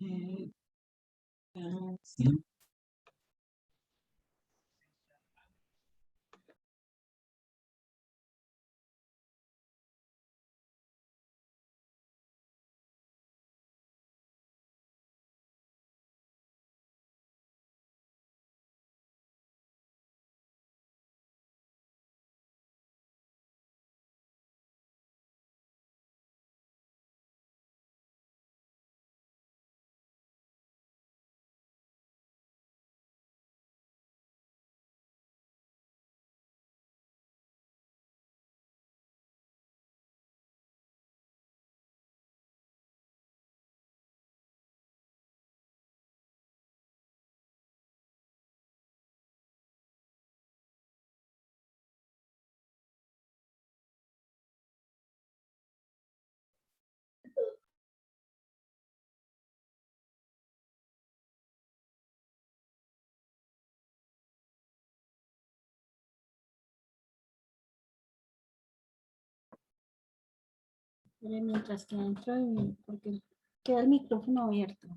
Eh, sí. Mientras que entro, porque queda el micrófono abierto.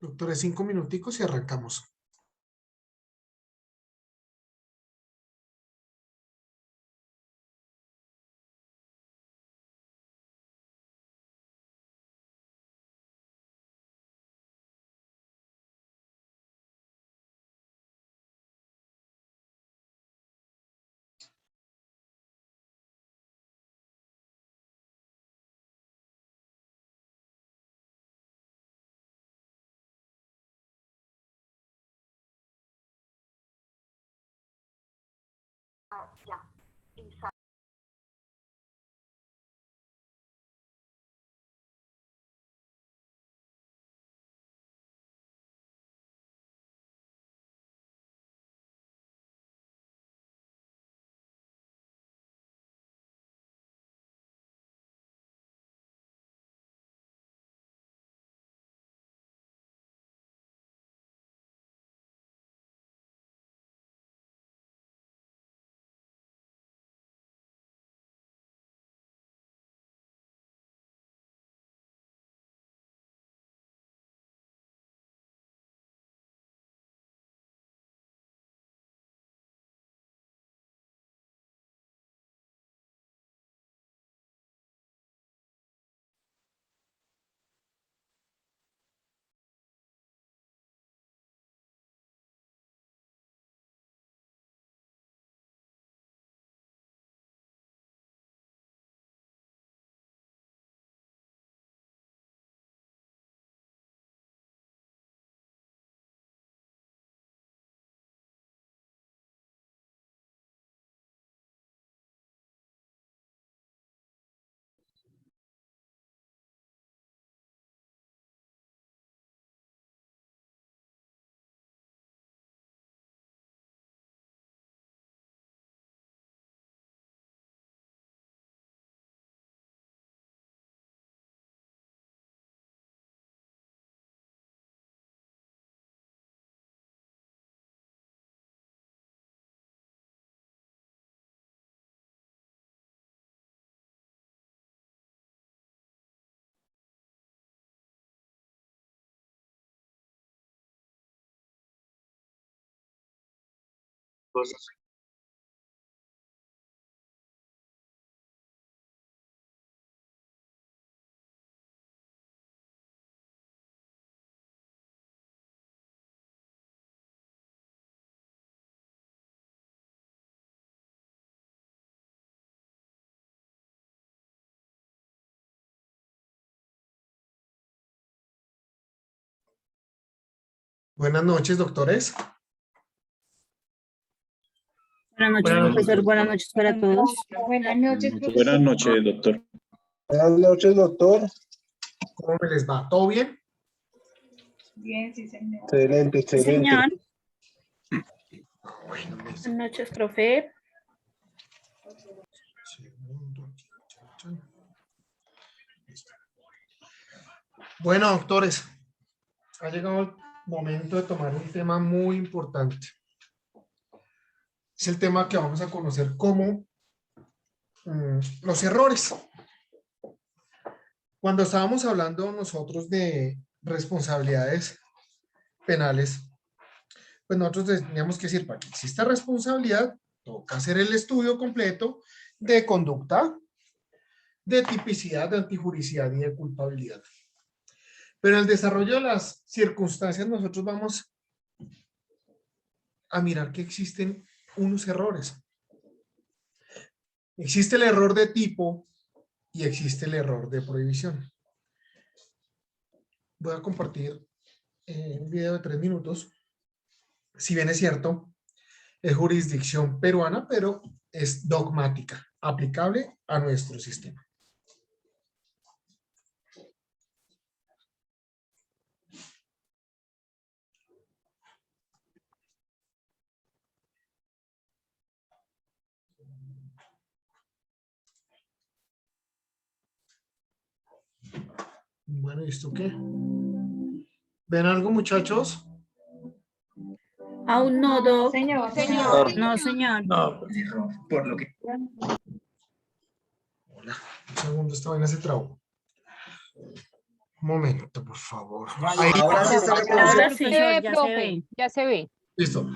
Doctores, 5 minuticos y arrancamos. Buenas noches, doctores. Buenas noches, Buenas profesor. Buenas noches para todos. Buenas noches, Buenas noches, doctor. Buenas noches, doctor. ¿Cómo me les va? ¿Todo bien? Bien, sí, señor. Excelente, excelente. Señor. Bueno, Buenas noches, profe. segundo aquí, chan, chan. Listo. Bueno, doctores, ha llegado el momento de tomar un tema muy importante. Es el tema que vamos a conocer como los errores. Cuando estábamos hablando nosotros de responsabilidades penales, pues nosotros teníamos que decir, para que exista responsabilidad, toca hacer el estudio completo de conducta, de tipicidad, de antijuricidad y de culpabilidad. Pero en el desarrollo de las circunstancias nosotros vamos a mirar que existen unos errores. Existe el error de tipo y existe el error de prohibición. Voy a compartir un video de 3 minutos. Si bien es cierto, es jurisdicción peruana, pero es dogmática, aplicable a nuestro sistema. Bueno, ¿y esto qué? ¿Ven algo, muchachos? Aún no, Doc. Señor. No, señor. No, por lo que. Hola, un segundo, esta vaina se trabó. Un momento, por favor. Ya, Ahí, ahora ahí sí está se ve. reproduciendo. Ahora sí. Se ve, Ya se profe, ve. ya se ve. Listo.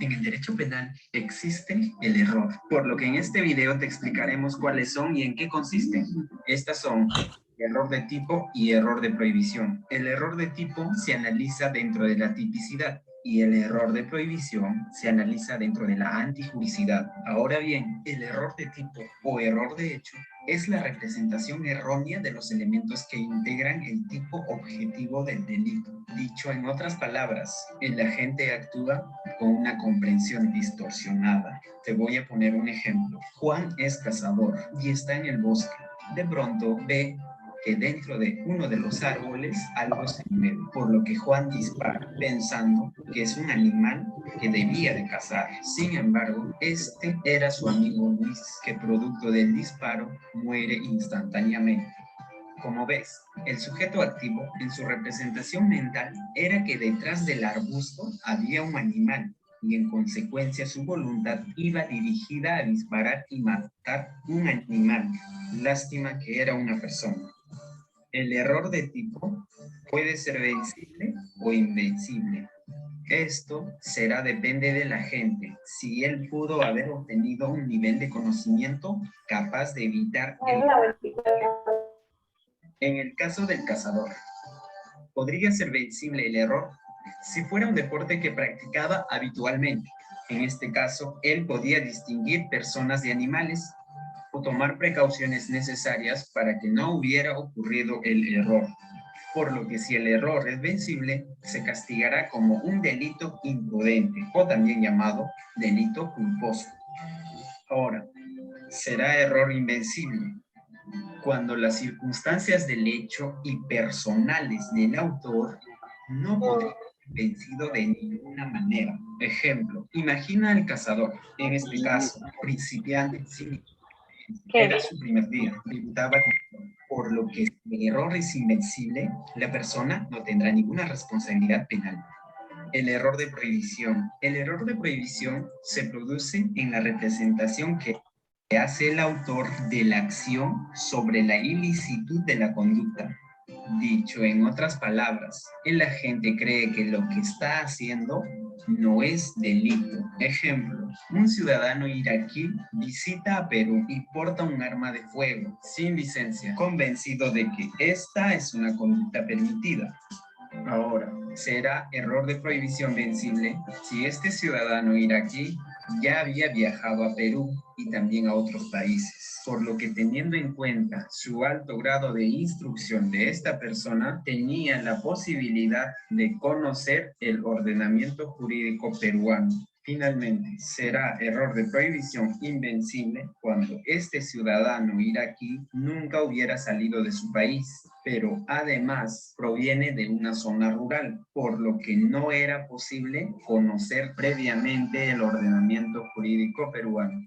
En el derecho penal existe el error, por lo que en este video te explicaremos cuáles son y en qué consisten. Estas son error de tipo y error de prohibición. El error de tipo se analiza dentro de la tipicidad y el error de prohibición se analiza dentro de la antijuricidad. Ahora bien, el error de tipo o error de hecho es la representación errónea de los elementos que integran el tipo objetivo del delito. Dicho en otras palabras, el agente actúa con una comprensión distorsionada. Te voy a poner un ejemplo. Juan es cazador y está en el bosque. De pronto ve que dentro de uno de los árboles algo se mueve, por lo que Juan dispara, pensando que es un animal que debía de cazar. Sin embargo, este era su amigo Luis, que producto del disparo muere instantáneamente. Como ves, el sujeto activo en su representación mental era que detrás del arbusto había un animal y en consecuencia su voluntad iba dirigida a disparar y matar un animal. Lástima que era una persona. El error de tipo puede ser vencible o invencible. Esto depende de la gente, si él pudo haber obtenido un nivel de conocimiento capaz de evitar el... En el caso del cazador, podría ser vencible el error si fuera un deporte que practicaba habitualmente. En este caso, él podía distinguir personas de animales o tomar precauciones necesarias para que no hubiera ocurrido el error. Por lo que si el error es vencible, se castigará como un delito imprudente o también llamado delito culposo. Ahora, será error invencible cuando las circunstancias del hecho y personales del autor no podrían ser vencido de ninguna manera. Ejemplo, imagina al cazador, en este caso, principiante, sin era su primer día, debutaba por lo que si el error es invencible, la persona no tendrá ninguna responsabilidad penal. El error de prohibición. El error de prohibición se produce en la representación que hace el autor de la acción sobre la ilicitud de la conducta. Dicho en otras palabras, el agente cree que lo que está haciendo no es delito. Ejemplo, un ciudadano iraquí visita a Perú y porta un arma de fuego sin licencia, convencido de que esta es una conducta permitida. Ahora, será error de prohibición vencible si este ciudadano iraquí ya había viajado a Perú y también a otros países, por lo que teniendo en cuenta su alto grado de instrucción de esta persona, tenía la posibilidad de conocer el ordenamiento jurídico peruano. Finalmente, será error de prohibición invencible cuando este ciudadano iraquí nunca hubiera salido de su país, pero además proviene de una zona rural, por lo que no era posible conocer previamente el ordenamiento jurídico peruano.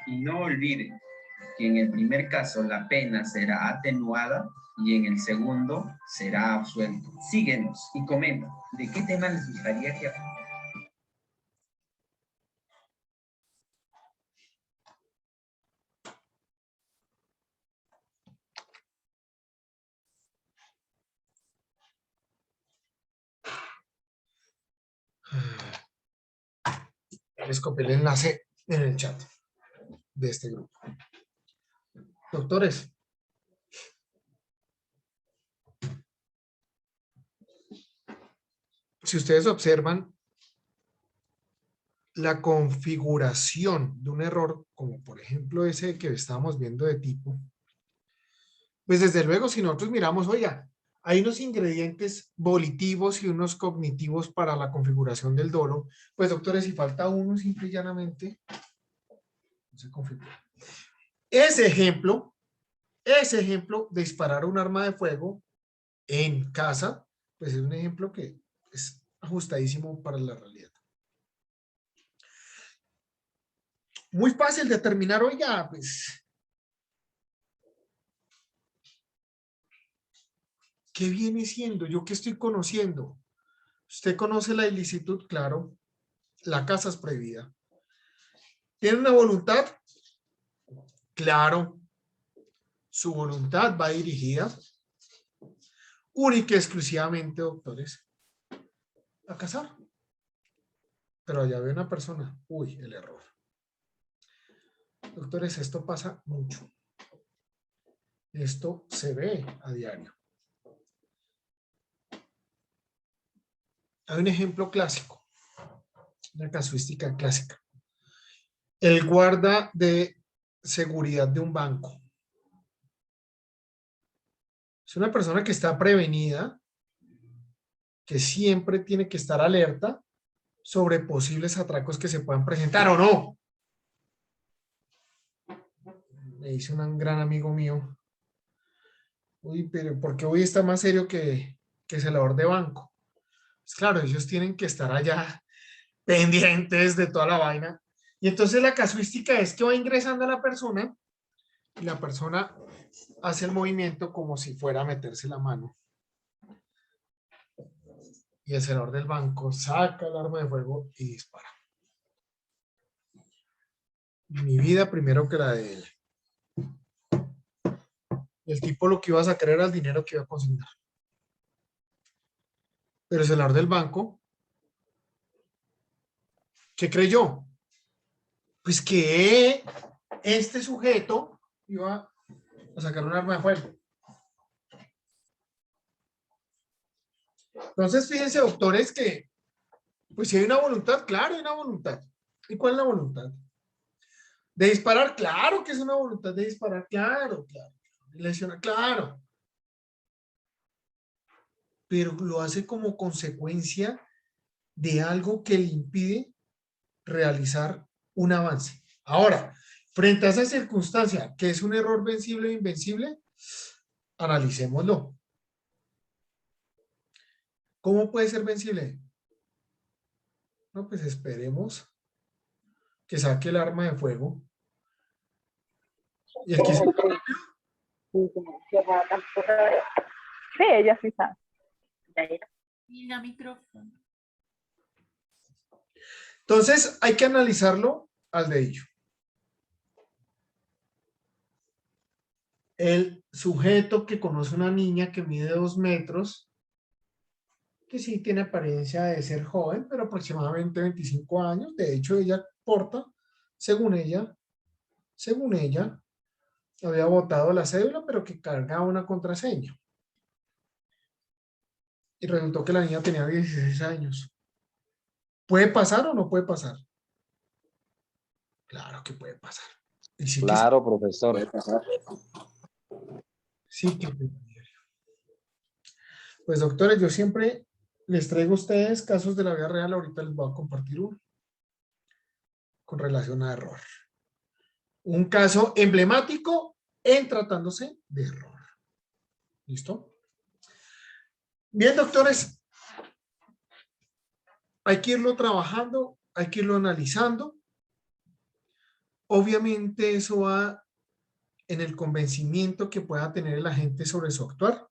Y no olviden que en el primer caso la pena será atenuada y en el segundo será absuelto. Síguenos y comenta de qué tema les gustaría que hablemos. Les copié el enlace en el chat de este grupo. Doctores, si ustedes observan la configuración de un error, como por ejemplo ese que estábamos viendo de tipo, pues desde luego si nosotros miramos, oiga, hay unos ingredientes volitivos y unos cognitivos para la configuración del dolo, pues doctores, si falta uno simple y llanamente, no se configura. Ese ejemplo de disparar un arma de fuego en casa, pues es un ejemplo que es ajustadísimo para la realidad. Muy fácil determinar, oiga, pues, ¿qué viene siendo? ¿Yo qué estoy conociendo? Usted conoce la ilicitud, claro. La casa es prohibida. ¿Tiene una voluntad? Claro. su voluntad va dirigida única y exclusivamente, doctores, a cazar. Pero allá ve una persona, uy, el error. Doctores, esto pasa mucho. Esto se ve a diario. Hay un ejemplo clásico, una casuística clásica. El guarda de seguridad de un banco. Es una persona que está prevenida, que siempre tiene que estar alerta sobre posibles atracos que se puedan presentar o no. Me dice un gran amigo mío, uy, pero ¿por qué hoy está más serio que celador de banco? Pues claro, ellos tienen que estar allá pendientes de toda la vaina. Y entonces la casuística es que va ingresando a la persona y la persona hace el movimiento como si fuera a meterse la mano. Y el celador del banco saca el arma de fuego y dispara. Mi vida primero que la de él. Y el tipo lo que iba a sacar era el dinero que iba a consignar. Pero el celador del banco, ¿qué creyó? Pues que este sujeto iba a sacar un arma de fuego. Entonces, fíjense, doctores, que pues si hay una voluntad, claro, hay una voluntad. ¿Y cuál es la voluntad? ¿De disparar? Claro que es una voluntad de disparar, claro, claro. Lesionar, claro. Pero lo hace como consecuencia de algo que le impide realizar un avance. Ahora, frente a esa circunstancia, que es un error vencible o invencible, analicémoslo. ¿Cómo puede ser vencible? No, pues esperemos que saque el arma de fuego. Y el que se... Sí, ella sí sabe. Y la micrófono. Entonces, hay que analizarlo al dedillo. El sujeto que conoce una niña que mide 2 metros, que sí tiene apariencia de ser joven, pero aproximadamente 25 años. De hecho, ella porta, según ella, había botado la cédula, pero que cargaba una contraseña. Y resultó que la niña tenía 16 años. ¿Puede pasar o no puede pasar? Claro que puede pasar. Y sí Claro, profesor. sí que puede. Pues doctores, yo siempre les traigo a ustedes casos de la vida real. Ahorita les voy a compartir uno con relación a error. Un caso emblemático en tratándose de error. ¿Listo? Bien, doctores. Hay que irlo trabajando, hay que irlo analizando. Obviamente eso va en el convencimiento que pueda tener la gente sobre su actuar,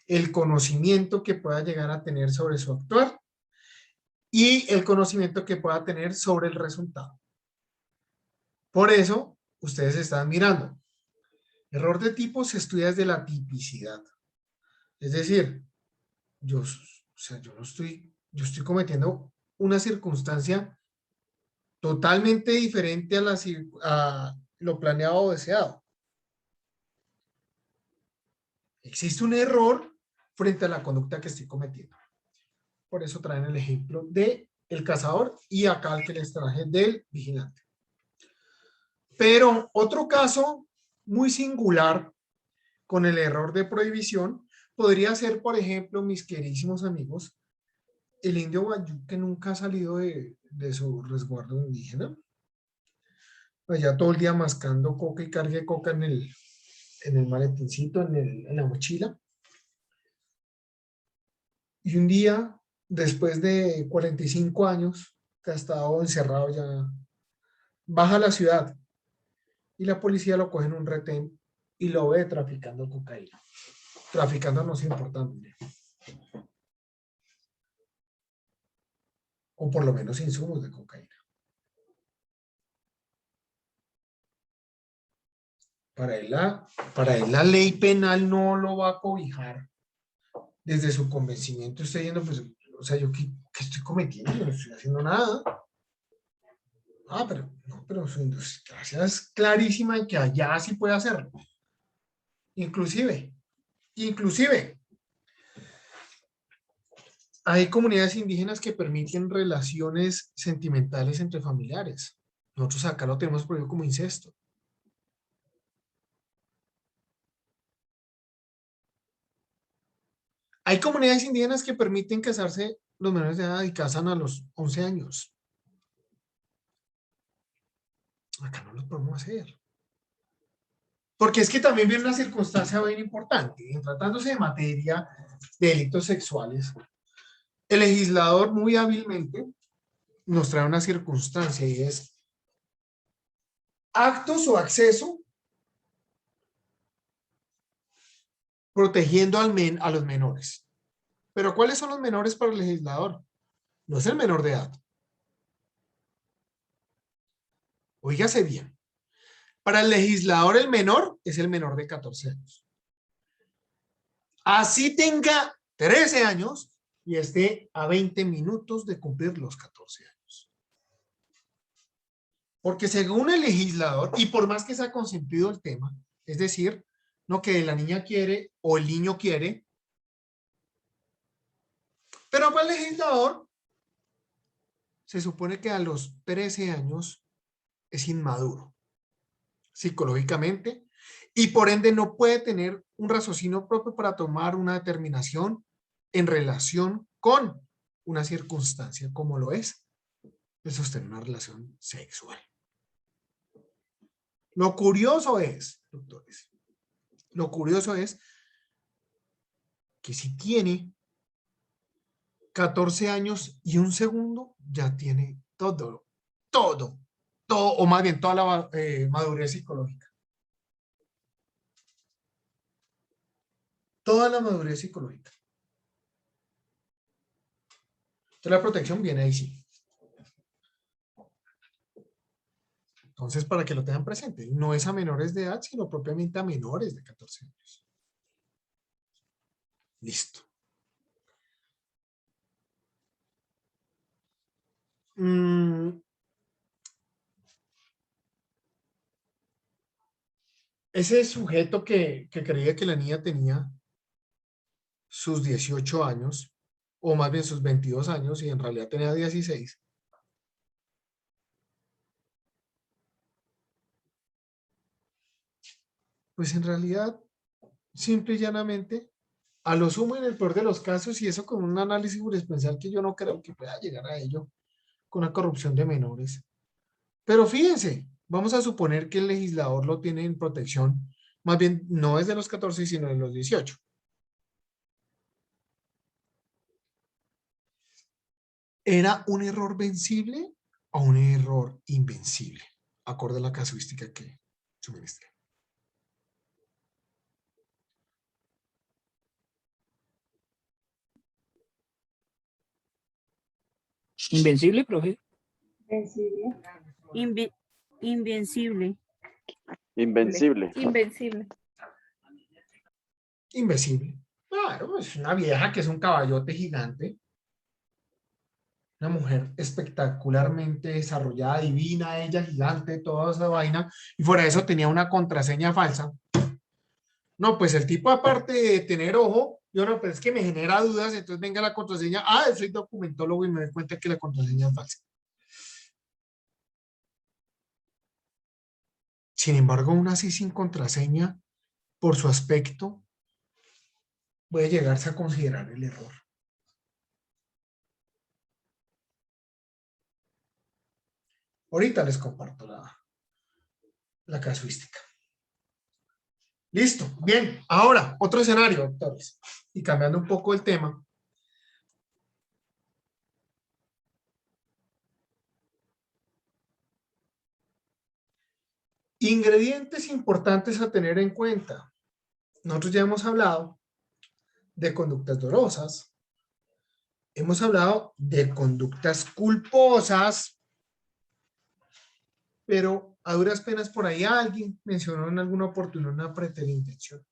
el conocimiento que pueda llegar a tener sobre su actuar y el conocimiento que pueda tener sobre el resultado. Por eso, ustedes están mirando. Error de tipo se estudia desde la tipicidad. Es decir, yo estoy cometiendo una circunstancia totalmente diferente a lo planeado o deseado. Existe un error frente a la conducta que estoy cometiendo. Por eso traen el ejemplo de el cazador y acá el que les traje del vigilante. Pero otro caso muy singular con el error de prohibición podría ser, por ejemplo, mis queridísimos amigos, el indio Guayú que nunca ha salido de su resguardo indígena. Allá todo el día mascando coca y cargue coca en el maletincito, en la mochila. Y un día, después de 45 años, que ha estado encerrado ya, baja a la ciudad y la policía lo coge en un retén y lo ve traficando cocaína. Traficando no es importante. O por lo menos insumos de cocaína. Para él la ley penal no lo va a cobijar desde su convencimiento. Usted diciendo, pues, o sea, ¿yo qué estoy cometiendo? Yo no estoy haciendo nada. Ah, pero no, pero su gracia es clarísima en que allá sí puede hacerlo. Inclusive, hay comunidades indígenas que permiten relaciones sentimentales entre familiares. Nosotros acá lo tenemos prohibido como incesto. Hay comunidades indígenas que permiten casarse los menores de edad y casan a los 11 años. Acá no lo podemos hacer. Porque es que también viene una circunstancia bien importante. En tratándose de materia de delitos sexuales, el legislador muy hábilmente nos trae una circunstancia y es actos o acceso protegiendo a los menores. Pero ¿cuáles son los menores para el legislador? No es el menor de edad. Óigase bien. Para el legislador el menor es el menor de 14 años. Así tenga 13 años y esté a 20 minutos de cumplir los 14 años. Porque según el legislador, y por más que se ha consentido el tema, es decir, no que la niña quiere o el niño quiere, pero para el legislador se supone que a los 13 años es inmaduro psicológicamente y por ende no puede tener un raciocinio propio para tomar una determinación en relación con una circunstancia como lo es el sostener una relación sexual. Lo curioso es, doctores, lo curioso es que si tiene 14 años y un segundo, ya tiene todo, o más bien toda la madurez psicológica. Toda la madurez psicológica. Entonces la protección viene ahí sí. Entonces, para que lo tengan presente, no es a menores de edad, sino propiamente a menores de 14 años. Listo. Ese sujeto que creía que la niña tenía sus 18 años, o más bien sus 22 años, y en realidad tenía 16, pues en realidad, simple y llanamente, a lo sumo en el peor de los casos, y eso con un análisis jurisprudencial que yo no creo que pueda llegar a ello, con la corrupción de menores. Pero fíjense, vamos a suponer que el legislador lo tiene en protección, más bien no es de los 14, sino de los 18. ¿Era un error vencible o un error invencible? Acorde a la casuística que suministré. Invencible, profe. Invencible. Invencible. Invencible. Invencible. Claro, es una vieja que es un caballote gigante. Una mujer espectacularmente desarrollada, divina, ella gigante, toda esa vaina. Y fuera de eso tenía una contraseña falsa. No, pues el tipo aparte de tener ojo, yo no, pero es que me genera dudas, entonces venga la contraseña. Ah, soy documentólogo y me doy cuenta que la contraseña es falsa. Sin embargo, aún así sin contraseña, por su aspecto, puede llegarse a considerar el error. Ahorita les comparto la casuística. Listo, bien. Ahora, otro escenario, doctores. Y cambiando un poco el tema. Ingredientes importantes a tener en cuenta. Nosotros ya hemos hablado de conductas dolosas. Hemos hablado de conductas culposas. Pero A duras penas por ahí alguien mencionó en alguna oportunidad una preterintención.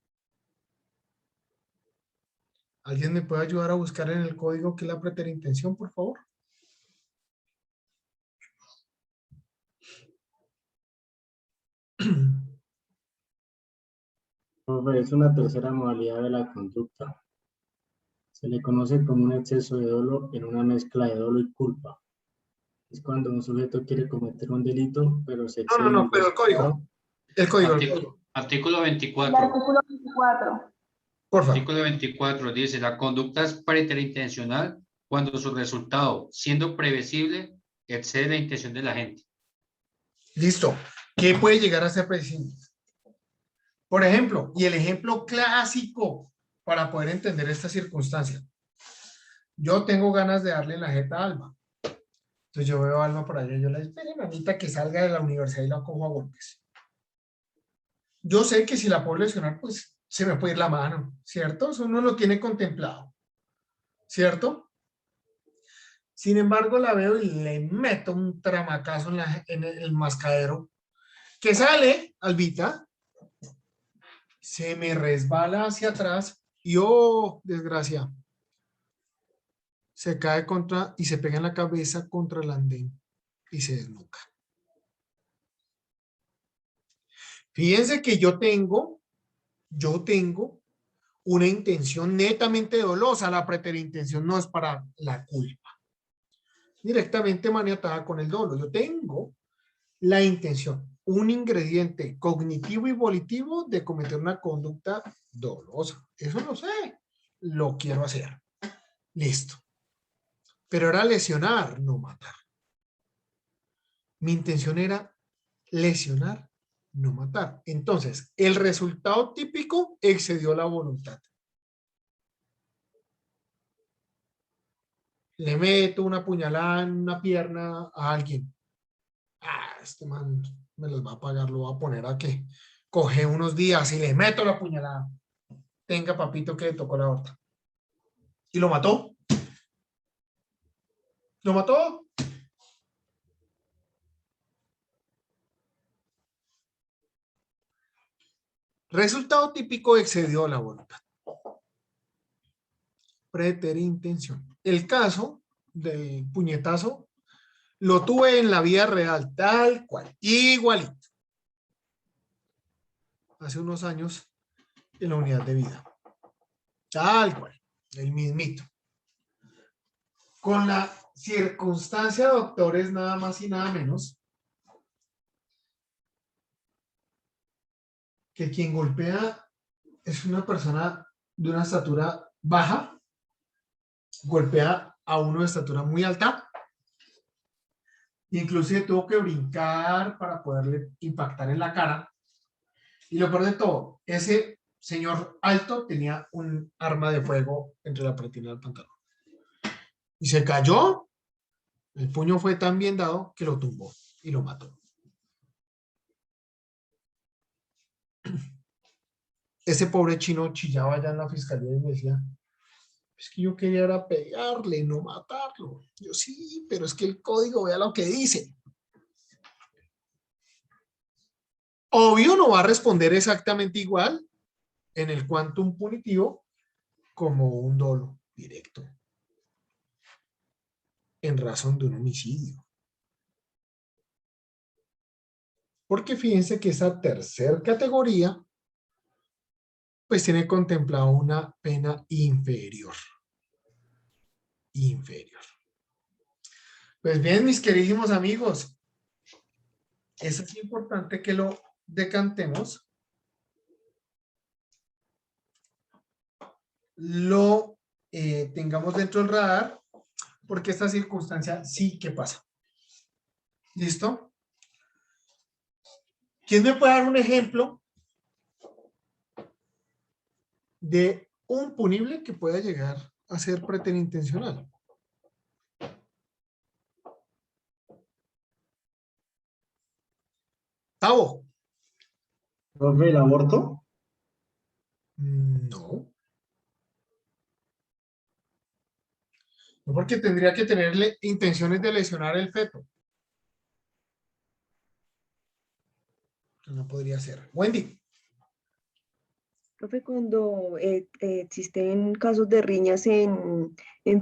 ¿Alguien me puede ayudar a buscar en el código qué es la preterintención, por favor? Profe, es una tercera modalidad de la conducta. Se le conoce como un exceso de dolo en una mezcla de dolo y culpa. Es cuando un sujeto quiere cometer un delito, pero se excede en No, el pero el código. resultado. El código. Artículo El 24. artículo 24. Por favor. Artículo 24 dice, la conducta es preterintencional cuando su resultado, siendo previsible, excede la intención de la gente. Listo. ¿Qué puede llegar a ser previsible? Por ejemplo, y el ejemplo clásico para poder entender esta circunstancia. Yo tengo ganas de darle la jeta a Alma. Entonces yo veo a Alma por allá y yo le digo, espere, mamita, que salga de la universidad y la cojo a golpes. Yo sé que si la puedo lesionar, pues se me puede ir la mano, ¿cierto? Eso uno lo tiene contemplado, ¿cierto? Sin embargo, la veo y le meto un tramacazo en el mascadero, que sale, Albita, se me resbala hacia atrás y, oh, desgracia, se cae contra y se pega en la cabeza contra el andén y se desnuca. Fíjense que yo tengo una intención netamente dolosa. La preterintención no es para la culpa. Directamente maniatada con el dolo. Yo tengo la intención, un ingrediente cognitivo y volitivo de cometer una conducta dolosa. Eso lo sé. Lo quiero hacer. Listo. Pero era lesionar, no matar. Mi intención era lesionar, no matar. Entonces, el resultado típico excedió la voluntad. Le meto una puñalada en una pierna a alguien. Ah, este man me los va a pagar, lo va a poner a que coge unos días y le meto la puñalada. Tenga, papito, que le tocó la horta. Y lo mató. Lo mató. Resultado típico excedió la voluntad. Preterintención. El caso del puñetazo lo tuve en la vida real, tal cual, igualito. Hace unos años en la unidad de vida. Tal cual, el mismito. Con la circunstancia, doctores, nada más y nada menos, que quien golpea es una persona de una estatura baja, golpea a uno de estatura muy alta, inclusive tuvo que brincar para poderle impactar en la cara, y lo peor de todo, ese señor alto tenía un arma de fuego entre la pretina del pantalón, y se cayó, el puño fue tan bien dado que lo tumbó y lo mató. Ese pobre chino chillaba allá en la fiscalía y me decía, es que yo quería era pegarle, no matarlo. Yo sí, pero es que el código, vea lo que dice. Obvio no va a responder exactamente igual en el quantum punitivo como un dolo directo en razón de un homicidio. Porque fíjense que esa tercera categoría pues tiene contemplado una pena inferior. Inferior. Pues bien, mis queridísimos amigos, eso es importante que lo decantemos, lo tengamos dentro del radar, porque esta circunstancia sí que pasa. ¿Listo? ¿Quién me puede dar un ejemplo de un punible que pueda llegar a ser preterintencional? Tavo. Profe, ¿el aborto? No. No, porque tendría que tenerle intenciones de lesionar el feto. No podría ser. Wendy. Profe, cuando existen casos de riñas en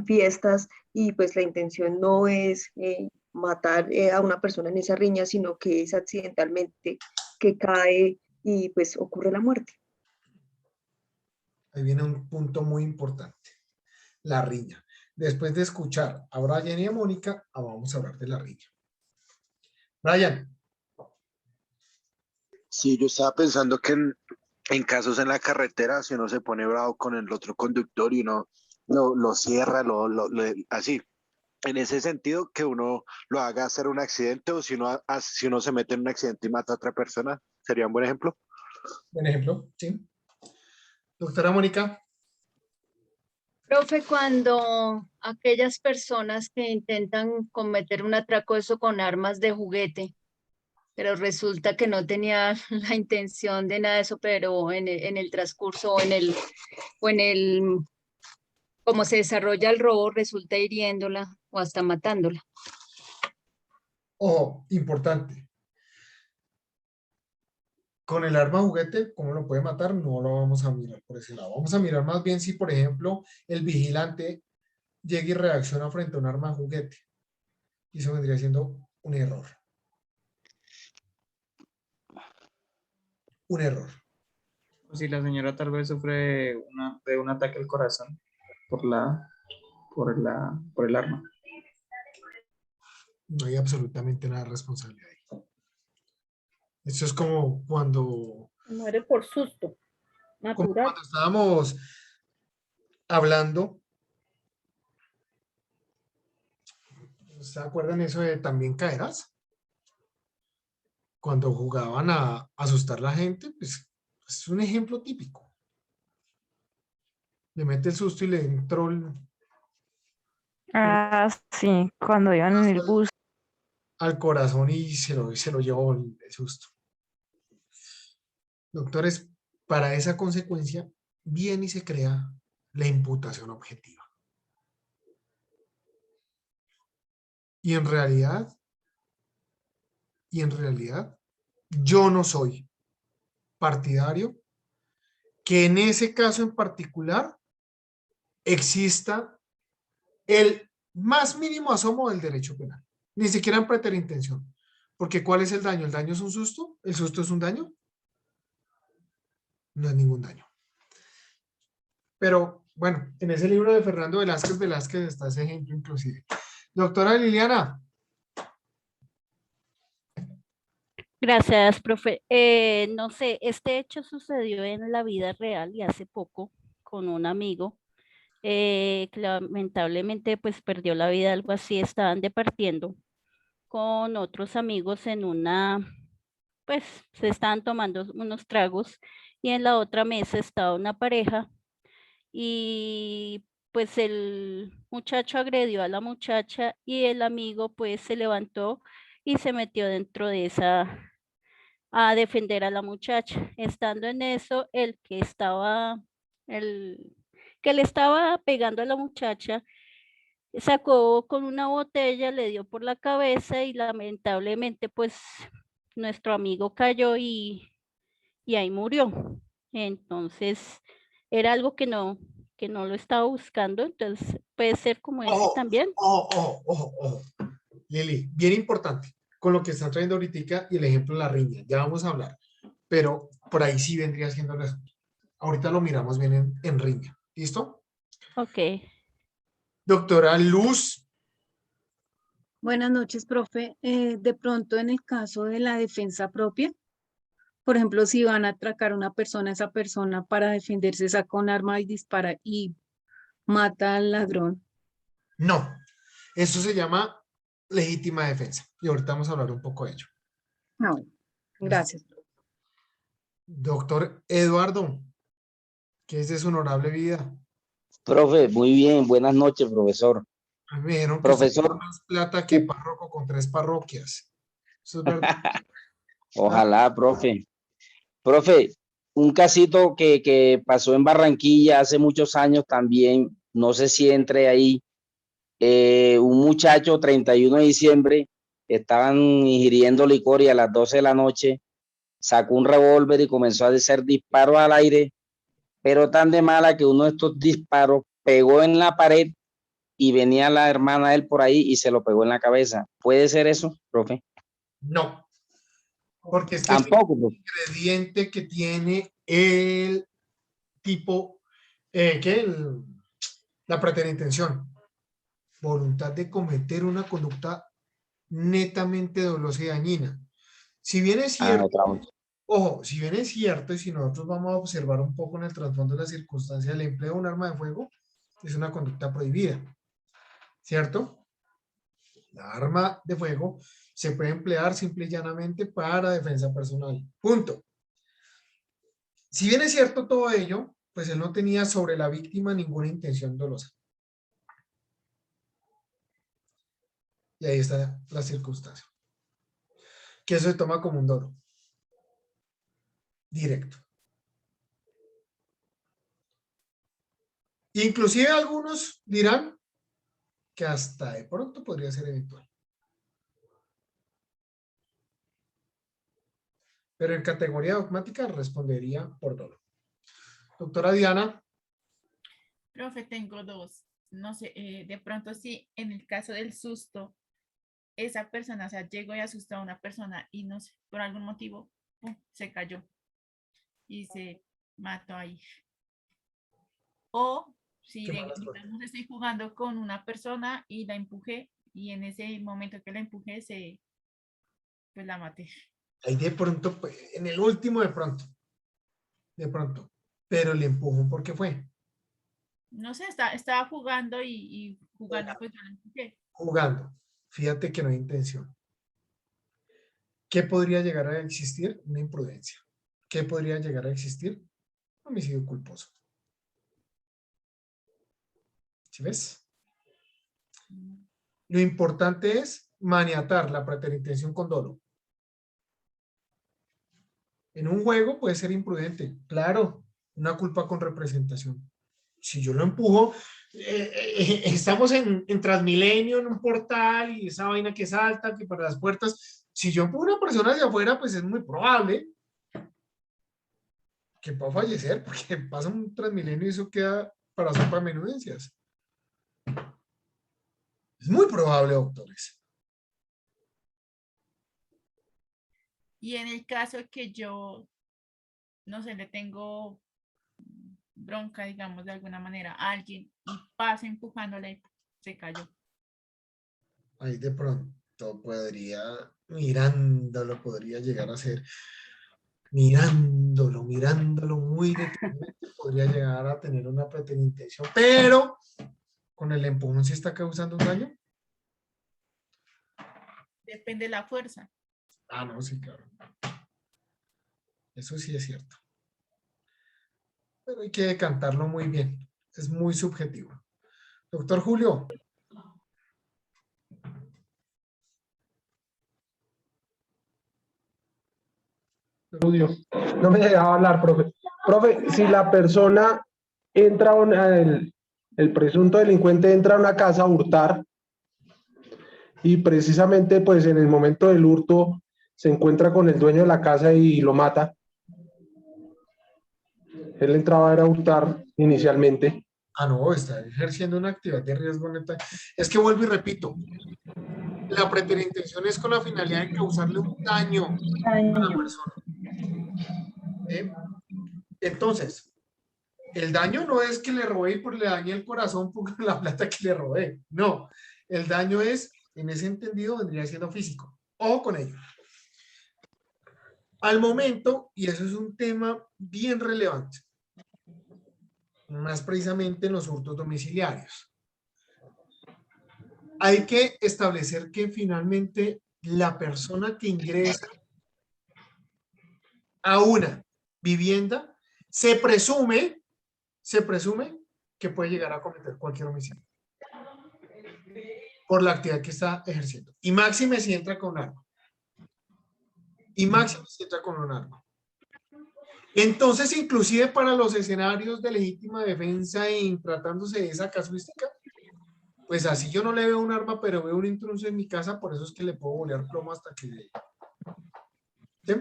fiestas y pues la intención no es matar a una persona en esa riña, sino que es accidentalmente que cae y pues ocurre la muerte. Ahí viene un punto muy importante. La riña. Después de escuchar a Brian y a Mónica, vamos a hablar de la riña. Brian. Sí, yo estaba pensando que en casos en la carretera, si uno se pone bravo con el otro conductor y uno lo cierra, así. En ese sentido, que uno lo haga hacer un accidente o si uno se mete en un accidente y mata a otra persona, ¿sería un buen ejemplo? Buen ejemplo, sí. Doctora Mónica. Profe, cuando aquellas personas que intentan cometer un atraco eso con armas de juguete, pero resulta que no tenía la intención de nada de eso, pero en el transcurso o en el, como se desarrolla el robo, resulta hiriéndola o hasta matándola. Ojo, importante. Con el arma juguete, ¿cómo lo puede matar? No lo vamos a mirar por ese lado. Vamos a mirar más bien si, por ejemplo, el vigilante llega y reacciona frente a un arma juguete. Y eso vendría siendo un error. Un error. Si la señora tal vez sufre de un ataque al corazón por el arma. No hay absolutamente nada de responsabilidad ahí. Esto es como cuando... Muere por susto. Como cuando estábamos hablando. ¿Se acuerdan eso de También Caerás? Cuando jugaban a asustar a la gente, pues es un ejemplo típico. Le mete el susto y le entró el... Ah, sí, cuando iban en el bus. Al corazón y se lo llevó el susto. Doctores, para esa consecuencia viene y se crea la imputación objetiva. Y en realidad, yo no soy partidario que en ese caso en particular exista el más mínimo asomo del derecho penal. Ni siquiera en preterintención. Porque ¿cuál es el daño? ¿El daño es un susto? ¿El susto es un daño? No es ningún daño. Pero bueno, en ese libro de Fernando Velázquez está ese ejemplo inclusive. Doctora Liliana. Gracias, profe. No sé, este hecho sucedió en la vida real y hace poco con un amigo que lamentablemente pues perdió la vida, algo así, estaban departiendo con otros amigos en una, pues se estaban tomando unos tragos y en la otra mesa estaba una pareja y pues el muchacho agredió a la muchacha y el amigo pues se levantó y se metió dentro de esa a defender a la muchacha. Estando en eso, el que le estaba pegando a la muchacha, sacó con una botella, le dio por la cabeza y lamentablemente pues nuestro amigo cayó y ahí murió. Entonces era algo que no lo estaba buscando, entonces puede ser como ese también. Lili, bien importante con lo que están trayendo ahorita y el ejemplo de la riña, ya vamos a hablar, pero por ahí sí vendría siendo el asunto. Ahorita lo miramos bien en riña, ¿listo? Ok. Doctora Luz. Buenas noches, profe. De pronto, en el caso de la defensa propia, por ejemplo, si van a atracar a una persona, esa persona para defenderse saca un arma y dispara y mata al ladrón. No, eso se llama legítima defensa y ahorita vamos a hablar un poco de ello. Ah, bueno. Gracias. Doctor Eduardo, ¿qué es de su honorable vida? Profe, muy bien, buenas noches, profesor. A mí me dijeron que Profesor. usted tiene más plata que párroco con 3 parroquias. Eso es verdad. Ojalá, profe. Profe, un casito que pasó en Barranquilla hace muchos años también, no sé si entre ahí, un muchacho, 31 de diciembre, estaban ingiriendo licor y a las 12 de la noche sacó un revólver y comenzó a hacer disparos al aire, pero tan de mala que uno de estos disparos pegó en la pared y venía la hermana de él por ahí y se lo pegó en la cabeza. ¿Puede ser eso, profe? No, porque es que Tampoco, es el profe. ingrediente que tiene el tipo, la preterintención, voluntad de cometer una conducta netamente dolosa y dañina. Si bien es cierto, Otra. ojo, si bien es cierto, y si nosotros vamos a observar un poco en el trasfondo de la circunstancia, el empleo de un arma de fuego es una conducta prohibida, ¿cierto? La arma de fuego se puede emplear simple y llanamente para defensa personal. Punto. Si bien es cierto todo ello, pues él no tenía sobre la víctima ninguna intención dolosa. Y ahí está la circunstancia. Que eso se toma como un dolo. Directo. Inclusive algunos dirán que hasta de pronto podría ser eventual. Pero en categoría dogmática respondería por dolo. Doctora Diana. Profe, tengo dos. No sé, de pronto sí, en el caso del susto, esa persona, o sea, llegó y asustó a una persona y no sé, por algún motivo, ¡pum!, se cayó y se mató ahí. O si digamos estoy jugando con una persona y la empujé y en ese momento que la empujé pues la maté. Ahí de pronto, pues, en el último de pronto, pero el empujón, ¿por qué fue? No sé, estaba jugando y jugando, pues yo la empujé. Jugando. Fíjate que no hay intención. ¿Qué podría llegar a existir? Una imprudencia. ¿Qué podría llegar a existir? Homicidio culposo. ¿Sí ves? Lo importante es maniatar la preterintención con dolo. En un juego puede ser imprudente, claro, una culpa con representación. Si yo lo empujo, estamos en Transmilenio, en un portal, y esa vaina que salta, que para las puertas, si yo empujo a una persona hacia afuera, pues es muy probable que pueda fallecer, porque pasa un Transmilenio y eso queda para sopa de menudencias. Es muy probable, doctores. Y en el caso que yo, no sé, le tengo bronca, digamos, de alguna manera a alguien y pasa empujándole, se cayó. Ahí de pronto mirándolo, podría llegar a ser, mirándolo muy detenidamente, podría llegar a tener una preterintención, pero con el empujón sí está causando un daño. Depende de la fuerza. Ah, no, sí, claro. Eso sí es cierto. Pero hay que decantarlo muy bien. Es muy subjetivo. Doctor Julio. No me dejaba hablar, profe. Profe, si la persona entra, el presunto delincuente entra a una casa a hurtar y precisamente pues en el momento del hurto se encuentra con el dueño de la casa y lo mata. Él entraba a hurtar inicialmente. Ah, no, está ejerciendo una actividad de riesgo neta. Es que vuelvo y repito. La preterintención es con la finalidad de causarle un daño a la persona. Entonces, el daño no es que le robé y por le dañé el corazón por la plata que le robé. No, el daño es, en ese entendido, vendría siendo físico. Ojo con ello. Al momento, y eso es un tema bien relevante, más precisamente en los hurtos domiciliarios, hay que establecer que finalmente la persona que ingresa a una vivienda se presume que puede llegar a cometer cualquier homicidio por la actividad que está ejerciendo. Y máxime si entra con un arma. Entonces, inclusive para los escenarios de legítima defensa en tratándose de esa casuística, pues así yo no le veo un arma, pero veo un intruso en mi casa, por eso es que le puedo bolear plomo hasta que... ¿Sí?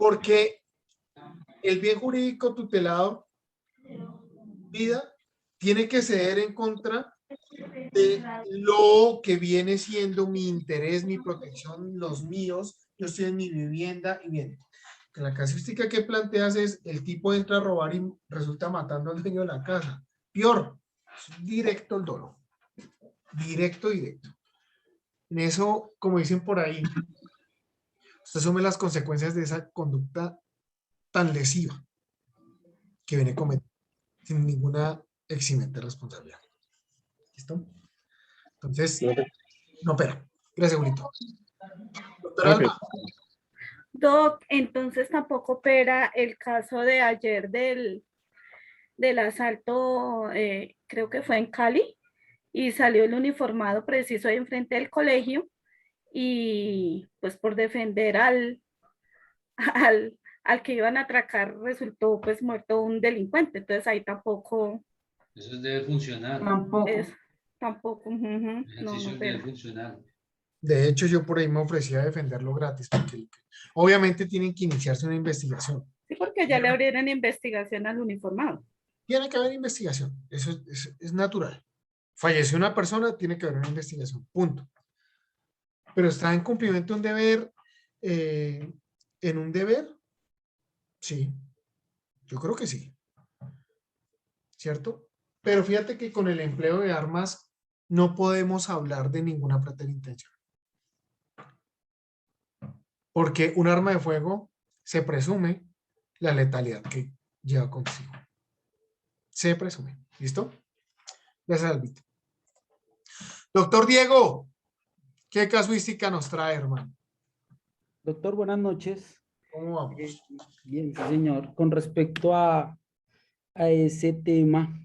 Porque el bien jurídico tutelado, vida, tiene que ceder en contra de lo que viene siendo mi interés, mi protección, los míos. Yo estoy en mi vivienda y bien. En la casuística que planteas es el tipo entra a robar y resulta matando al dueño de la casa. Peor, es directo el dolo. Directo. En eso, como dicen por ahí, usted asume las consecuencias de esa conducta tan lesiva que viene cometiendo sin ninguna eximente responsabilidad. ¿Listo? Entonces, no opera. Gracias, Julito. Doctor Alba. Doc, entonces tampoco opera el caso de ayer del asalto, creo que fue en Cali, y salió el uniformado preciso ahí enfrente del colegio, y pues por defender al que iban a atracar resultó pues muerto un delincuente, entonces ahí tampoco. Eso debe funcionar. Tampoco, no debe opera. funcionar. De hecho, yo por ahí me ofrecía a defenderlo gratis, porque obviamente tienen que iniciarse una investigación. Sí, porque ya le abrieron investigación al uniformado. Tiene que haber investigación, eso es natural. Falleció una persona, tiene que haber una investigación, punto. Pero está en cumplimiento de un deber, en un deber, sí, yo creo que sí, ¿cierto? Pero fíjate que con el empleo de armas no podemos hablar de ninguna preterintención. Porque un arma de fuego se presume la letalidad que lleva consigo. Se presume. ¿Listo? Gracias, Albito. Doctor Diego, ¿qué casuística nos trae, hermano? Doctor, buenas noches. ¿Cómo vamos? Bien, sí, señor. Con respecto a ese tema,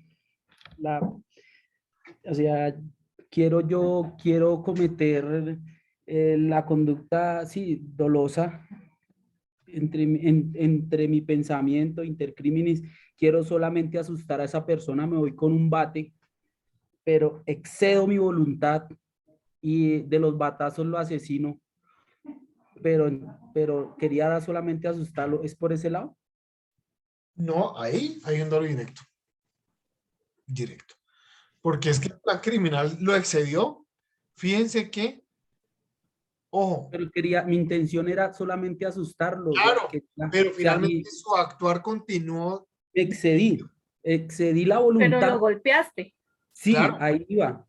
o sea, quiero cometer la conducta, sí, dolosa entre mi pensamiento, intercrímenes, quiero solamente asustar a esa persona, me voy con un bate, pero excedo mi voluntad y de los batazos lo asesino, pero quería solamente asustarlo, ¿es por ese lado? No, ahí hay un dolo directo. Directo. Porque es que el plan criminal lo excedió. Fíjense que, ojo. Pero mi intención era solamente asustarlo. Claro, pero finalmente su actuar continuó. Excedí la voluntad. Pero lo golpeaste. Sí, claro. Ahí iba.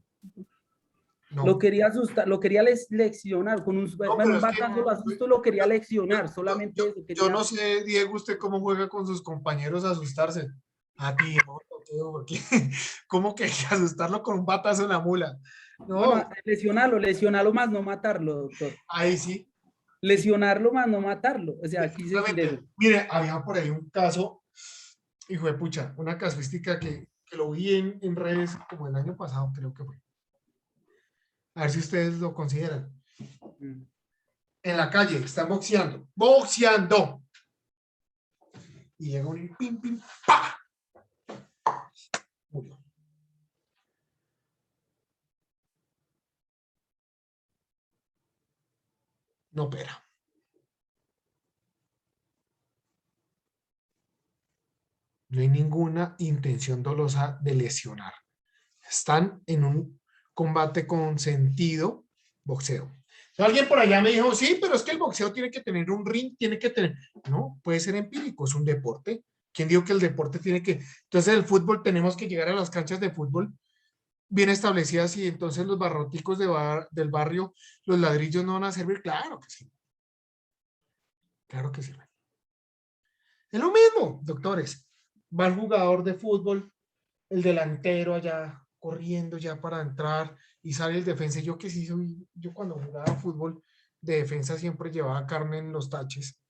No. Lo quería asustar, lo quería leccionar. Con un batazo lo asusto, lo quería leccionar. Solamente eso. Yo no sé, Diego, usted cómo juega con sus compañeros a asustarse. A ti, ¿cómo que asustarlo con un batazo en la mula? No. Bueno, lesionarlo más, no matarlo, doctor. Ahí sí. Lesionarlo más, no matarlo. O sea, aquí mire, había por ahí un caso, hijo de pucha, una casuística que lo vi en redes como el año pasado, creo que fue. A ver si ustedes lo consideran. En la calle, están boxeando. Y llega un pim, pim, pa. Murió. No opera. No hay ninguna intención dolosa de lesionar. Están en un combate con sentido boxeo. Alguien por allá me dijo, sí, pero es que el boxeo tiene que tener un ring, tiene que tener... No, puede ser empírico, es un deporte. ¿Quién dijo que el deporte tiene que...? Entonces el fútbol, tenemos que llegar a las canchas de fútbol bien establecidas y entonces los barroticos del barrio, los ladrillos no van a servir. Claro que sí. Claro que sirven. Es lo mismo, doctores. Va el jugador de fútbol, el delantero allá corriendo ya para entrar y sale el defensa. Yo que sí soy, yo cuando jugaba fútbol de defensa siempre llevaba carne en los taches.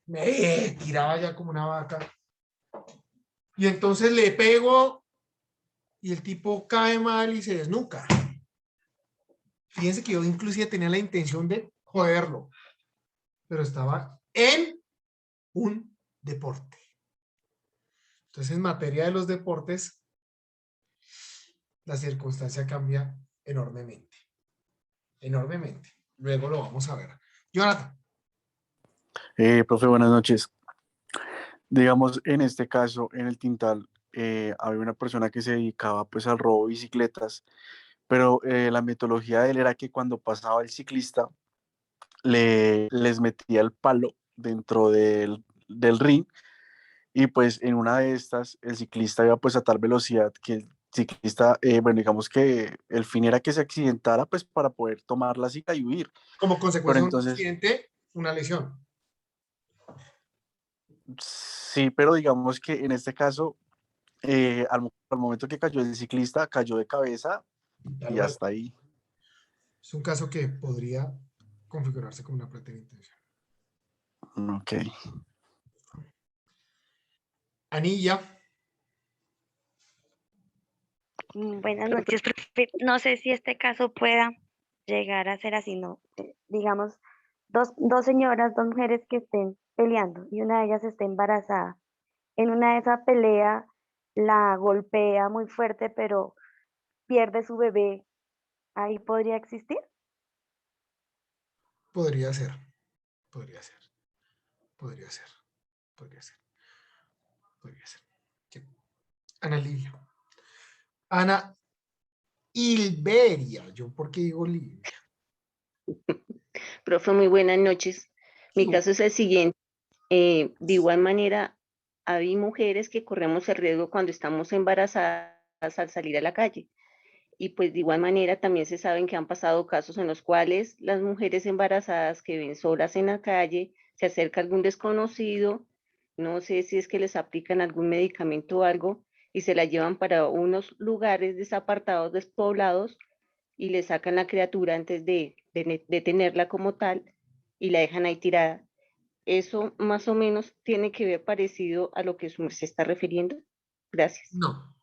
Me tiraba ya como una vaca. Y entonces le pego y el tipo cae mal y se desnuca. Fíjense que yo inclusive tenía la intención de joderlo, pero estaba en un deporte. Entonces, en materia de los deportes, la circunstancia cambia enormemente. Enormemente. Luego lo vamos a ver. Jonathan. Profe, buenas noches. Digamos, en este caso, en el Tintal, había una persona que se dedicaba pues al robo de bicicletas, pero la metodología de él era que cuando pasaba el ciclista, les metía el palo dentro del ring y pues en una de estas el ciclista iba pues a tal velocidad que el ciclista, bueno, digamos que el fin era que se accidentara pues para poder tomar la cita y huir. Como Pero consecuencia de un entonces, accidente, una lesión. sí, pero digamos que en este caso, al momento que cayó el ciclista, cayó de cabeza Tal y cual. hasta ahí. Es un caso que podría configurarse como una preterintención. Ok. Anilla. Buenas noches, profe. No sé si este caso pueda llegar a ser así, ¿no? Digamos, dos señoras, dos mujeres que estén peleando y una de ellas esté embarazada. En una de esas peleas la golpea muy fuerte, pero pierde su bebé. ¿Ahí podría existir? Podría ser. Podría ser. Podría ser. Podría ser. Podría ser. Sí. Ana Livia. Ana Ilberia. ¿Yo por qué digo Livia? Profe, muy buenas noches. Mi caso es el siguiente. De igual manera, hay mujeres que corremos el riesgo cuando estamos embarazadas al salir a la calle. Y pues de igual manera también se saben que han pasado casos en los cuales las mujeres embarazadas que ven solas en la calle, se acerca algún desconocido, no sé si es que les aplican algún medicamento o algo, y se la llevan para unos lugares desapartados, despoblados, y le sacan la criatura antes de tenerla como tal y la dejan ahí tirada. ¿Eso más o menos tiene que ver parecido a lo que se está refiriendo? Gracias. No.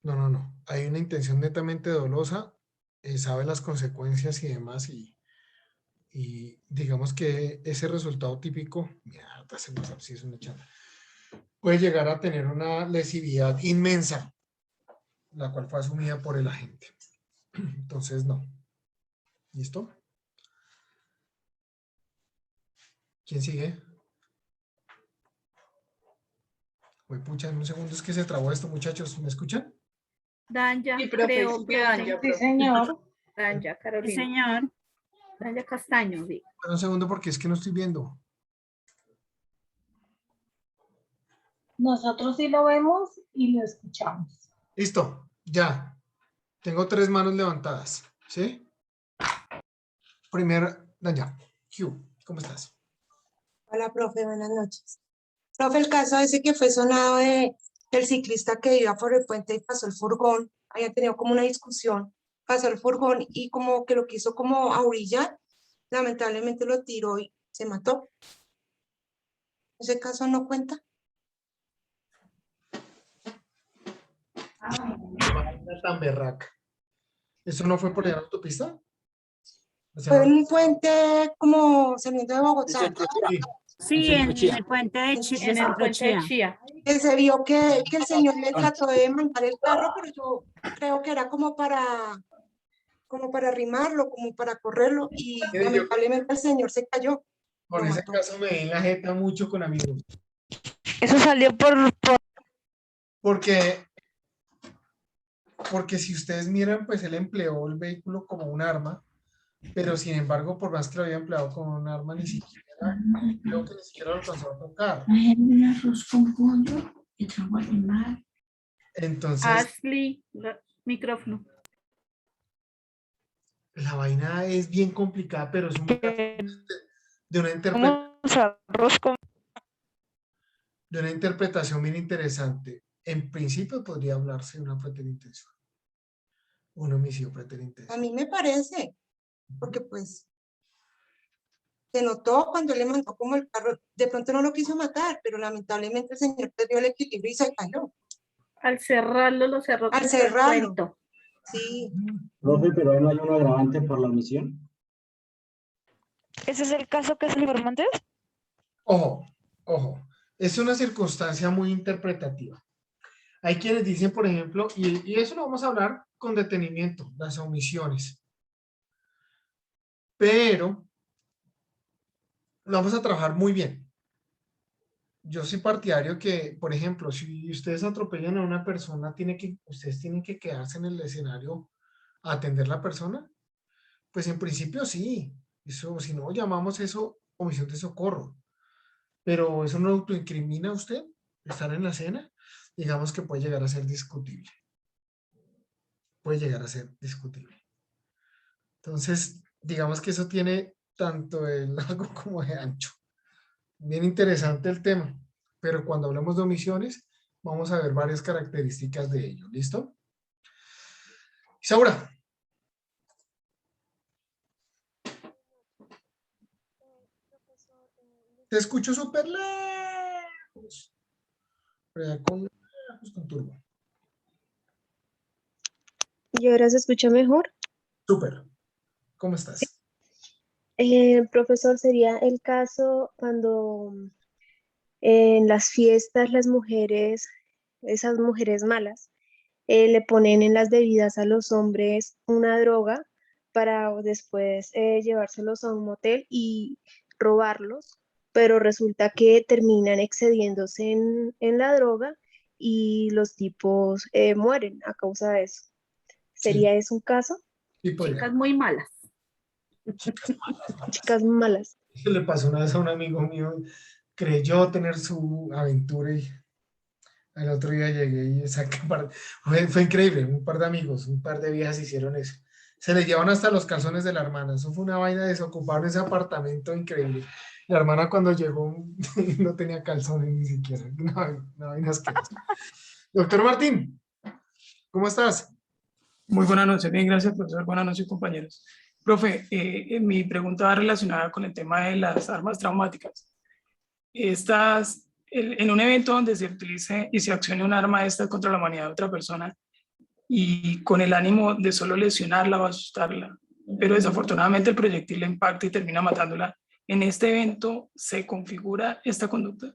No. Hay una intención netamente dolosa, sabe las consecuencias y demás, y digamos que ese resultado típico, mira, si es una chamba, puede llegar a tener una lesividad inmensa, la cual fue asumida por el agente. Entonces, no. ¿Listo? ¿Quién sigue? Uy, pucha, en un segundo es que se trabó esto, muchachos. ¿Me escuchan? Danja, Sí, profe, creo, sigue profe. Danja, Sí, profe. señor. Danja, Sí, Carolina. señor. Danja Castaño, sí. Un segundo porque es que no estoy viendo. Nosotros sí lo vemos y lo escuchamos. Listo, ya. Tengo 3 manos levantadas, ¿sí? Primero, Danja. Q, ¿cómo estás? Hola, profe, buenas noches. Profe, el caso ese que fue sonado del ciclista que iba por el puente y pasó el furgón, había tenido como una discusión, pasó el furgón y como que lo quiso como a orillar, lamentablemente lo tiró y se mató. ¿Ese caso no cuenta? Tan berraca. ¿Eso no fue por la autopista? O sea, Fue en un puente como saliendo de Bogotá. Sí, en el puente de Chía. Que se vio que el señor le trató de mandar el carro, pero yo creo que era como para arrimarlo, como para correrlo, y lamentablemente el señor se cayó. Por ese caso me di en la jeta mucho con amigos. Eso salió Porque si ustedes miran, pues él empleó el vehículo como un arma, pero sin embargo, por más que lo había empleado como un arma, ni siquiera, creo que ni siquiera lo alcanzó a tocar. Un arroz con pollo y trago de mar. Entonces, Ashley, micrófono. la vaina es bien complicada, pero es un de una interpretación bien interesante. En principio podría hablarse de una preterintención. Un homicidio preterintención. A mí me parece, porque pues se notó cuando le mandó como el carro, de pronto no lo quiso matar, pero lamentablemente el señor perdió el equilibrio y se cayó. Al cerrarlo, lo cerró. Al cerrarlo. Sí. Profe, pero ahí no hay un agravante por la omisión. ¿Ese es el caso que se le informó antes? Ojo. Es una circunstancia muy interpretativa. Hay quienes dicen, por ejemplo, y eso lo vamos a hablar con detenimiento, las omisiones. Pero vamos a trabajar muy bien. Yo soy partidario que, por ejemplo, si ustedes atropellan a una persona, ustedes tienen que quedarse en el escenario a atender a la persona. Pues en principio sí. Eso, si no, llamamos eso omisión de socorro. Pero eso no autoincrimina a usted estar en la escena. Digamos que puede llegar a ser discutible. Puede llegar a ser discutible. Entonces, digamos que eso tiene tanto de largo como de ancho. Bien interesante el tema, pero cuando hablemos de omisiones, vamos a ver varias características de ello. ¿Listo? Isaura. Te escucho súper lejos. Con turbo. ¿Y ahora se escucha mejor? Súper. ¿Cómo estás? Profesor, sería el caso cuando en las fiestas las mujeres, esas mujeres malas, le ponen en las bebidas a los hombres una droga para después llevárselos a un motel y robarlos, pero resulta que terminan excediéndose en la droga y los tipos mueren a causa de eso. ¿Sería ese un caso? Chicas muy malas. Chicas malas. Eso le pasó una vez a un amigo mío, creyó tener su aventura y al otro día llegué y saqué fue increíble, un par de amigos, un par de viejas hicieron eso. Se le llevaron hasta los calzones de la hermana, eso fue una vaina, desocuparon ese apartamento increíble. La hermana cuando llegó no tenía calzones ni siquiera, una vaina asquerosa. Doctor Martín, ¿cómo estás? Muy buenas noches, bien, gracias profesor, buenas noches compañeros. Profe, mi pregunta va relacionada con el tema de las armas traumáticas. En un evento donde se utilice y se accione un arma esta contra la humanidad de otra persona y con el ánimo de solo lesionarla o asustarla, pero desafortunadamente el proyectil la impacta y termina matándola, ¿en este evento se configura esta conducta?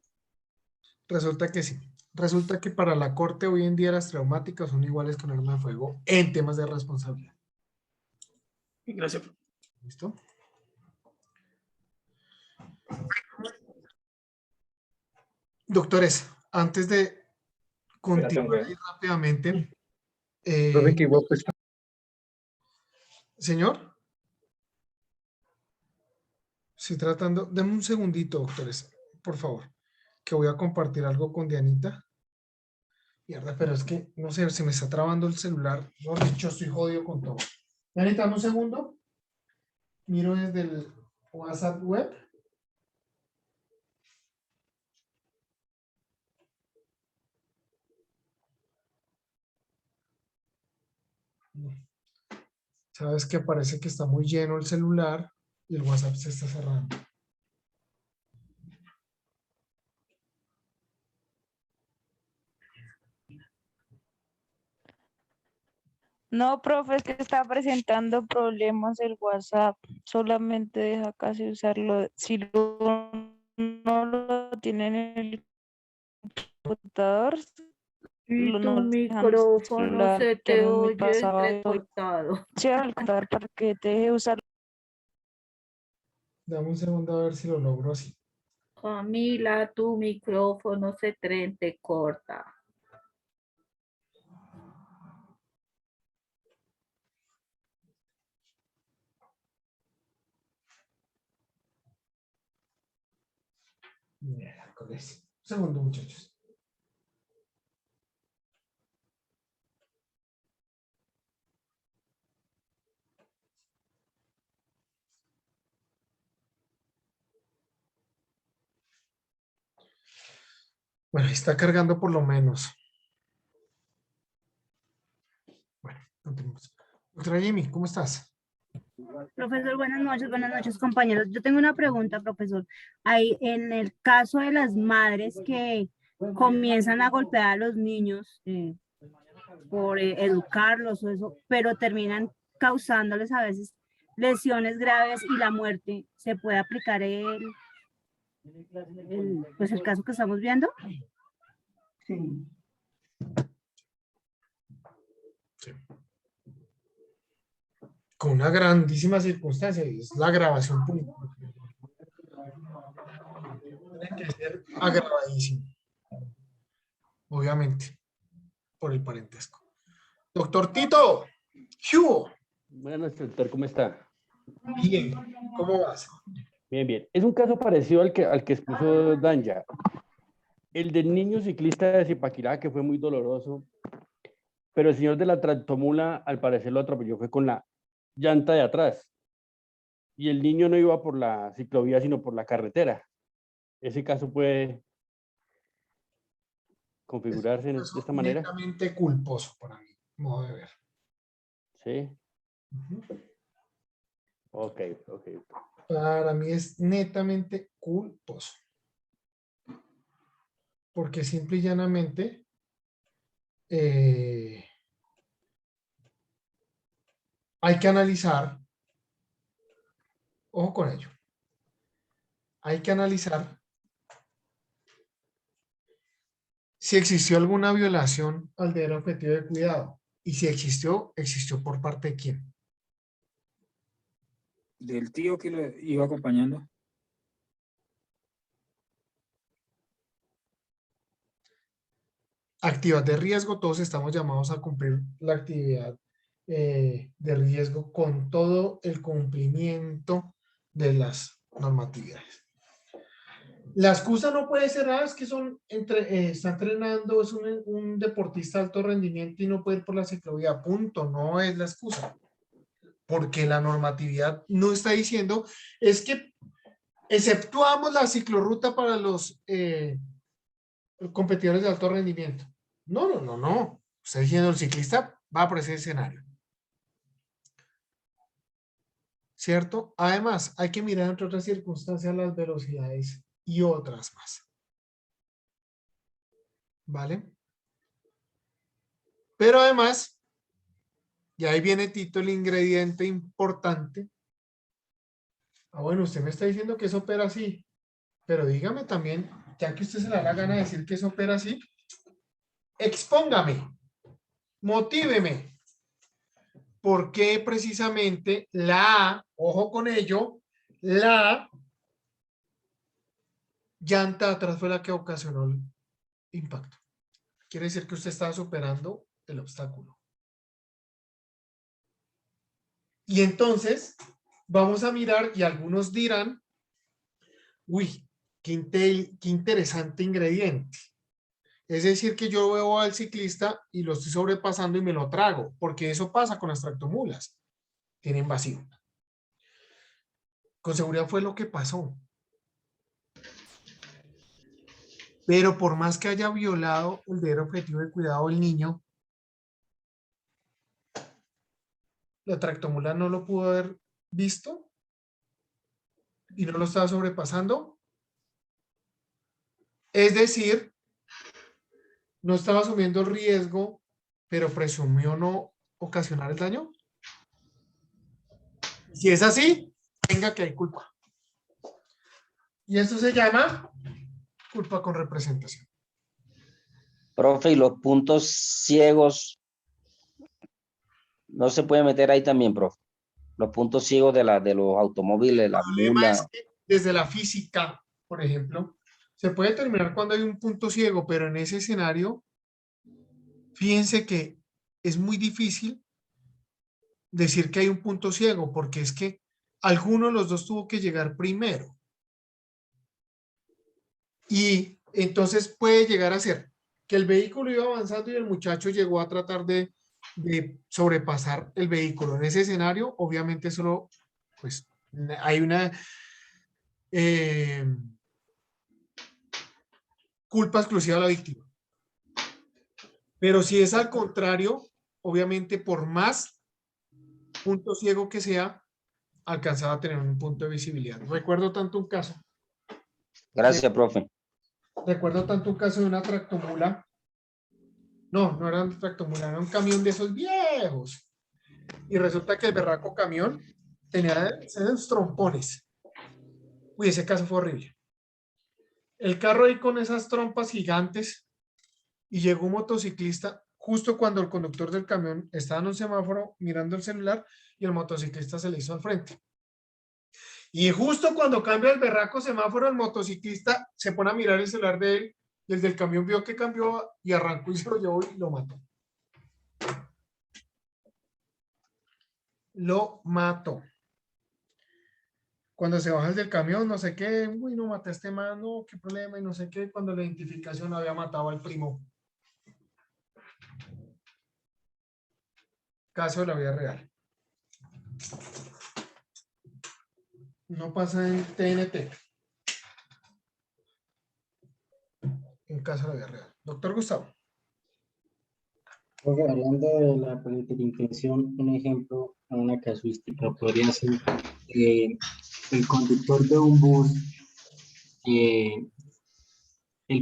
Resulta que sí. Resulta que para la Corte hoy en día las traumáticas son iguales con arma de fuego en temas de responsabilidad. Gracias. ¿Listo? Doctores, antes de continuar ahí rápidamente. Señor. Estoy tratando. Deme un segundito, doctores, por favor, que voy a compartir algo con Dianita. Mierda, pero es que, no sé, se me está trabando el celular. Yo estoy jodido con todo. Dianita, dame un segundo. Miro desde el WhatsApp web. Sabes que parece que está muy lleno el celular y el WhatsApp se está cerrando. No, profe, es que está presentando problemas el WhatsApp. Solamente deja casi usarlo. Si no lo tiene en el computador, Y no tu lo dejan usar el micrófono celular, se que a te mí me oye pasaba. entrecortado. Cierra el computador para que te deje usar. Dame un segundo a ver si lo logro así. Camila, tu micrófono se entrecorta. Miércoles. Un segundo, muchachos. Bueno, está cargando por lo menos. Bueno, continuemos. Doctora Jimmy, ¿cómo estás? Profesor, buenas noches, compañeros. Yo tengo una pregunta, profesor. Ahí, en el caso de las madres que comienzan a golpear a los niños por educarlos o eso, pero terminan causándoles a veces lesiones graves y la muerte, ¿se puede aplicar pues el caso que estamos viendo? Sí. Con una grandísima circunstancia, y es la grabación pública. tiene que ser agravadísimo. Obviamente, por el parentesco. Doctor Tito, ¡Hiu! Buenas, doctor, ¿cómo está? Bien, ¿cómo vas? Bien, bien. Es un caso parecido al que expuso Danja. El del niño ciclista de Zipaquirá, que fue muy doloroso, pero el señor de la tractomula, al parecer lo atropelló, fue con la llanta de atrás. Y el niño no iba por la ciclovía, sino por la carretera. Ese caso puede configurarse de esta manera. Netamente culposo para mí, modo de ver. Sí. Ok, ok. Para mí es netamente culposo. Porque simple y llanamente hay que analizar, ojo con ello, hay que analizar si existió alguna violación al deber objetivo de cuidado y si existió, existió por parte de quién. Del tío que lo iba acompañando. Actividad de riesgo, todos estamos llamados a cumplir la actividad de riesgo con todo el cumplimiento de las normatividades. La excusa no puede ser, es que está entrenando, es un deportista de alto rendimiento y no puede ir por la ciclovía, punto, no es la excusa. Porque la normatividad no está diciendo, es que exceptuamos la ciclorruta para los competidores de alto rendimiento. No. Está diciendo el ciclista va por ese escenario. ¿Cierto? Además, hay que mirar entre otras circunstancias las velocidades y otras más. ¿Vale? Pero además, y ahí viene Tito, el ingrediente importante. Bueno, usted me está diciendo que eso opera así, pero dígame también, ya que usted se le da la gana de decir que eso opera así, expóngame, motíveme. ¿Por qué precisamente ojo con ello, la llanta atrás fue la que ocasionó el impacto? Quiere decir que usted está superando el obstáculo. Y entonces, vamos a mirar y algunos dirán, uy, qué interesante ingrediente. Es decir, que yo veo al ciclista y lo estoy sobrepasando y me lo trago, porque eso pasa con las tractomulas. Tienen vacío. Con seguridad fue lo que pasó. Pero por más que haya violado el deber objetivo de cuidado del niño, la tractomula no lo pudo haber visto y no lo estaba sobrepasando. Es decir, no estaba asumiendo el riesgo, pero presumió no ocasionar el daño. Si es así, venga que hay culpa. Y esto se llama culpa con representación. Profe, y los puntos ciegos no se puede meter ahí también, profe. Los puntos ciegos de los automóviles, las mulas. Es que desde la física, por ejemplo, se puede determinar cuando hay un punto ciego, pero en ese escenario, fíjense que es muy difícil decir que hay un punto ciego, porque es que alguno de los dos tuvo que llegar primero. Y entonces puede llegar a ser que el vehículo iba avanzando y el muchacho llegó a tratar de sobrepasar el vehículo. En ese escenario, obviamente solo, pues, hay una culpa exclusiva de la víctima. Pero si es al contrario, obviamente por más punto ciego que sea, alcanzaba a tener un punto de visibilidad. Recuerdo tanto un caso. Gracias, profe. Recuerdo tanto un caso de una tractomula. No era una tractomula, era un camión de esos viejos. Y resulta que el berraco camión tenía esos trompones. Uy, ese caso fue horrible. El carro ahí con esas trompas gigantes y llegó un motociclista justo cuando el conductor del camión estaba en un semáforo mirando el celular y el motociclista se le hizo al frente. Y justo cuando cambia el berraco semáforo, el motociclista se pone a mirar el celular de él y el del camión vio que cambió y arrancó y se lo llevó y lo mató. Lo mató. Cuando se baja el del camión, no sé qué, uy, no maté a este man, no, qué problema, y no sé qué, cuando la identificación había matado al primo. Caso de la vida real. No pasa en TNT. Un caso de la vida real. Doctor Gustavo. Profe, hablando de la preterintención, un ejemplo, una casuística podría ser el conductor de un bus, el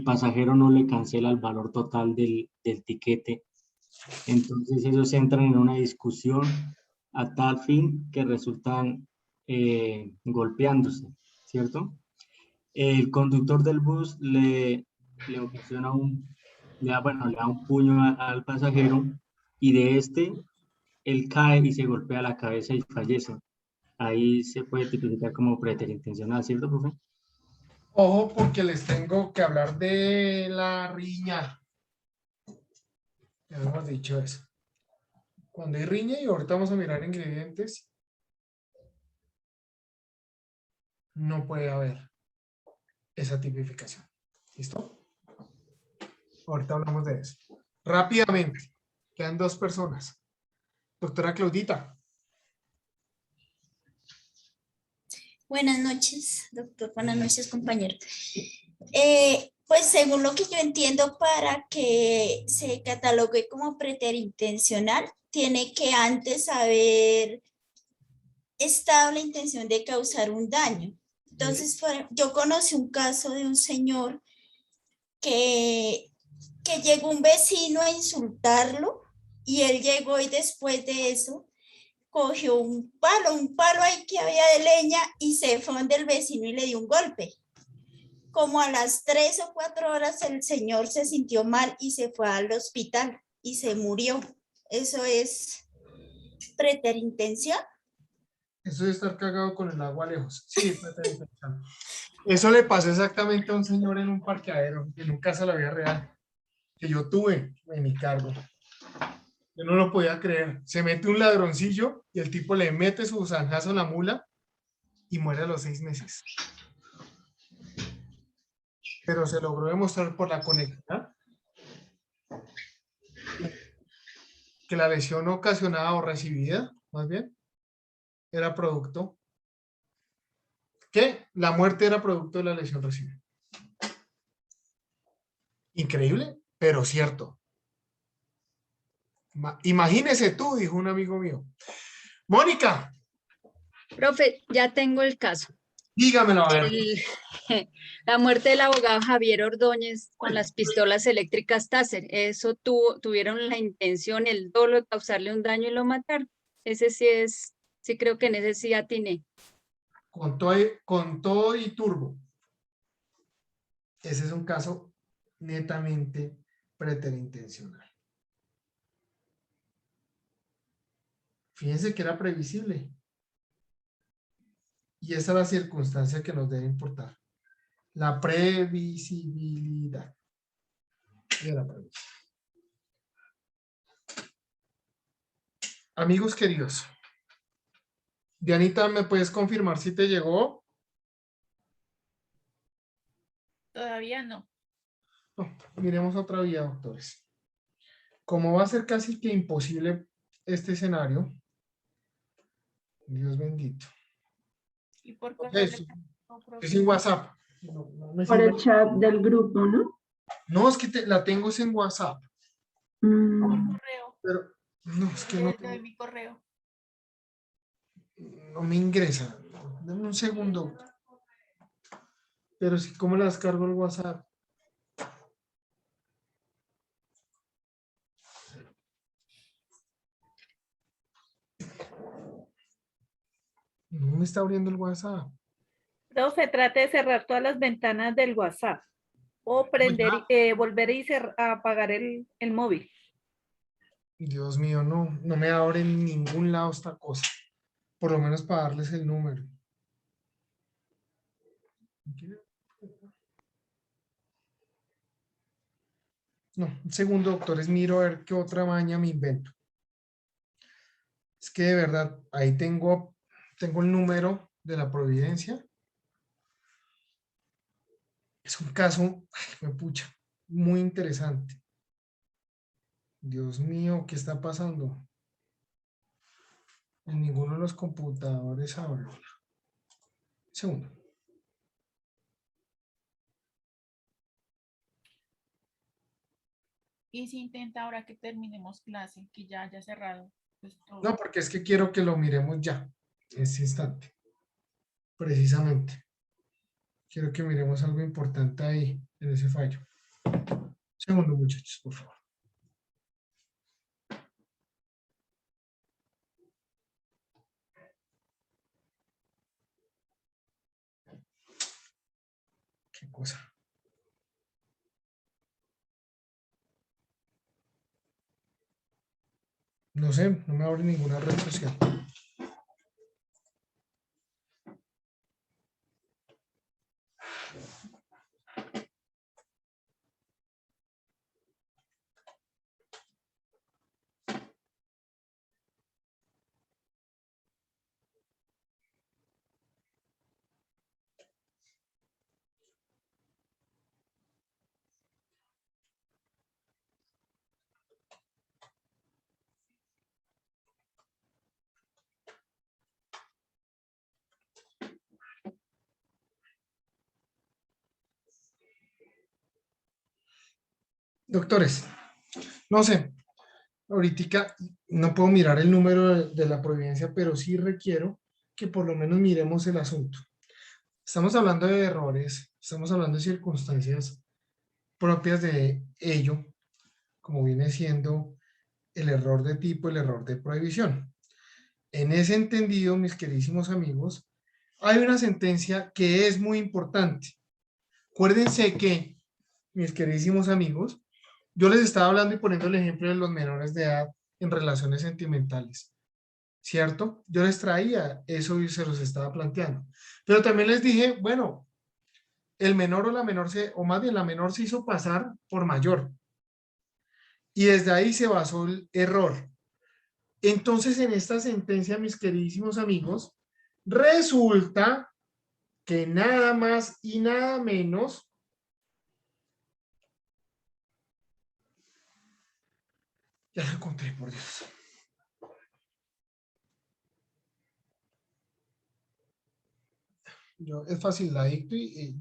pasajero no le cancela el valor total del tiquete. Entonces ellos entran en una discusión a tal fin que resultan golpeándose, ¿cierto? El conductor del bus le ocasiona le da un puño al pasajero y de él cae y se golpea la cabeza y fallece. Ahí se puede tipificar como preterintencional, ¿cierto, profe? Ojo, porque les tengo que hablar de la riña. Ya hemos dicho eso. Cuando hay riña, y ahorita vamos a mirar ingredientes, no puede haber esa tipificación. ¿Listo? Ahorita hablamos de eso. Rápidamente, quedan 2 personas. Doctora Claudita. Buenas noches, doctor. Buenas noches, compañero. Pues según lo que yo entiendo, para que se catalogue como preterintencional, tiene que antes haber estado la intención de causar un daño. Entonces, yo conocí un caso de un señor que llegó un vecino a insultarlo y él llegó y después de eso cogió un palo ahí que había de leña y se fue donde el vecino y le dio un golpe. Como a las 3 o 4 horas el señor se sintió mal y se fue al hospital y se murió. ¿Eso es preterintención? Eso de estar cagado con el agua lejos. Sí, preterintención. Eso le pasó exactamente a un señor en un parqueadero, en un caso de la vida real, que yo tuve en mi cargo. Yo no lo podía creer. Se mete un ladroncillo y el tipo le mete su zanjazo a la mula y muere a los 6 meses. Pero se logró demostrar por la conectividad que la lesión ocasionada o recibida, más bien, era producto, que la muerte era producto de la lesión recibida. Increíble, pero cierto. Imagínese tú, dijo un amigo mío. Mónica. Profe, ya tengo el caso. Dígamelo, a ver. La muerte del abogado Javier Ordóñez con las pistolas eléctricas Taser. Eso tuvieron la intención, el dolo de causarle un daño y lo mataron. Ese sí creo que en ese sí atiné. Con todo y turbo. Ese es un caso netamente preterintencional. Fíjense que era previsible. Y esa es la circunstancia que nos debe importar. La previsibilidad. Era previsible. Amigos queridos. Dianita, ¿me puedes confirmar si te llegó? Todavía no. No, miremos otra vía, doctores. Como va a ser casi que imposible este escenario, Dios bendito. ¿Y por qué es? Es en WhatsApp. Por el chat del grupo, ¿no? No, es que la tengo en WhatsApp. Pero no, es que no. Te doy mi correo. No me ingresa. Dame un segundo. Pero sí, ¿cómo la descargo el WhatsApp? No me está abriendo el WhatsApp. Profe, trate de cerrar todas las ventanas del WhatsApp o prender, volver a apagar el móvil. Dios mío, no me abre en ningún lado esta cosa. Por lo menos para darles el número. No, un segundo, doctores, miro a ver qué otra maña me invento. Es que de verdad, ahí tengo el número de la providencia. Es un caso, ay, pucha, muy interesante. Dios mío, ¿qué está pasando? En ninguno de los computadores abre. Segundo. Y si intenta ahora que terminemos clase, que ya haya cerrado, pues todo. No, porque es que quiero que lo miremos ya, en este instante. Precisamente. Quiero que miremos algo importante ahí, en ese fallo. Segundo, muchachos, por favor. ¿Qué cosa? No sé, no me abre ninguna red social. Doctores, no sé, ahorita no puedo mirar el número de la providencia, pero sí requiero que por lo menos miremos el asunto. Estamos hablando de errores, estamos hablando de circunstancias propias de ello, como viene siendo el error de tipo, el error de prohibición. En ese entendido, mis queridísimos amigos, hay una sentencia que es muy importante. Acuérdense que, mis queridísimos amigos, yo les estaba hablando y poniendo el ejemplo de los menores de edad en relaciones sentimentales, ¿cierto? Yo les traía eso y se los estaba planteando. Pero también les dije, bueno, el menor o la menor, o más bien la menor se hizo pasar por mayor. Y desde ahí se basó el error. Entonces, en esta sentencia, mis queridísimos amigos, resulta que nada más y nada menos ya la encontré, por Dios. Es fácil, la dicto y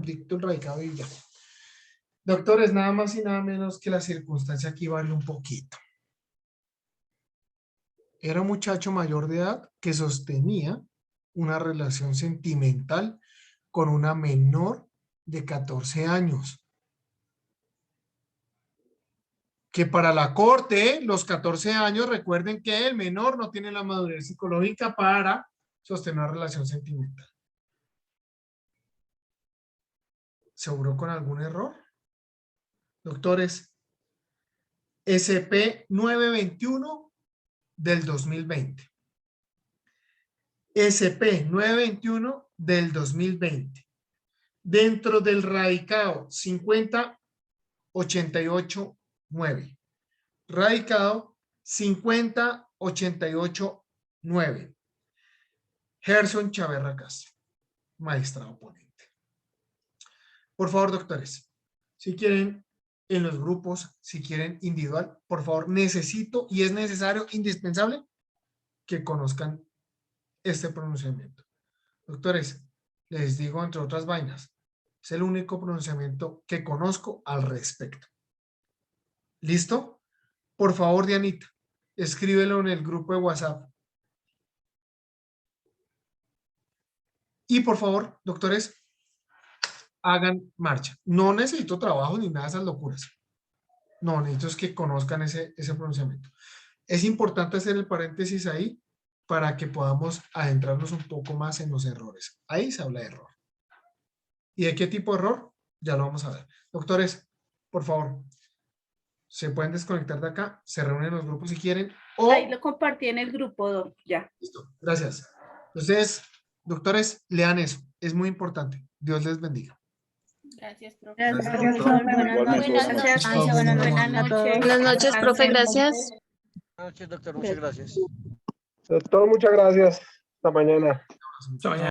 dicto el radicado y ya. Doctores, nada más y nada menos que la circunstancia aquí varía un poquito. Era un muchacho mayor de edad que sostenía una relación sentimental con una menor de 14 años. Que para la corte, los 14 años, recuerden que el menor no tiene la madurez psicológica para sostener una relación sentimental. ¿Se obró con algún error? Doctores, SP 921 del 2020. SP 921 del 2020. Dentro del radicado 50-88-9. Radicado 50-88-9. Gerson Chaverra Castro, magistrado ponente. Por favor, doctores, si quieren en los grupos, si quieren individual, por favor, necesito y es necesario, indispensable, que conozcan este pronunciamiento. Doctores, les digo entre otras vainas, es el único pronunciamiento que conozco al respecto. ¿Listo? Por favor, Dianita, escríbelo en el grupo de WhatsApp. Y por favor, doctores, hagan marcha. No necesito trabajo ni nada de esas locuras. No, necesito es que conozcan ese pronunciamiento. Es importante hacer el paréntesis ahí para que podamos adentrarnos un poco más en los errores. Ahí se habla de error. ¿Y de qué tipo de error? Ya lo vamos a ver. Doctores, por favor, se pueden desconectar de acá, se reúnen en los grupos si quieren. O... Ahí lo compartí en el grupo, ya. Listo, gracias. Entonces, doctores, lean eso. es muy importante. Dios les bendiga. Gracias, profe. Gracias, Gracias, profesor. doctor. Buenas Igualmente, noches. buenas Gracias. noches. Buenas noches Buenas a todos. noches. Buenas noches, profe, gracias. Buenas noches, doctor. Muchas gracias. Doctor, muchas gracias. Hasta mañana. Hasta mañana.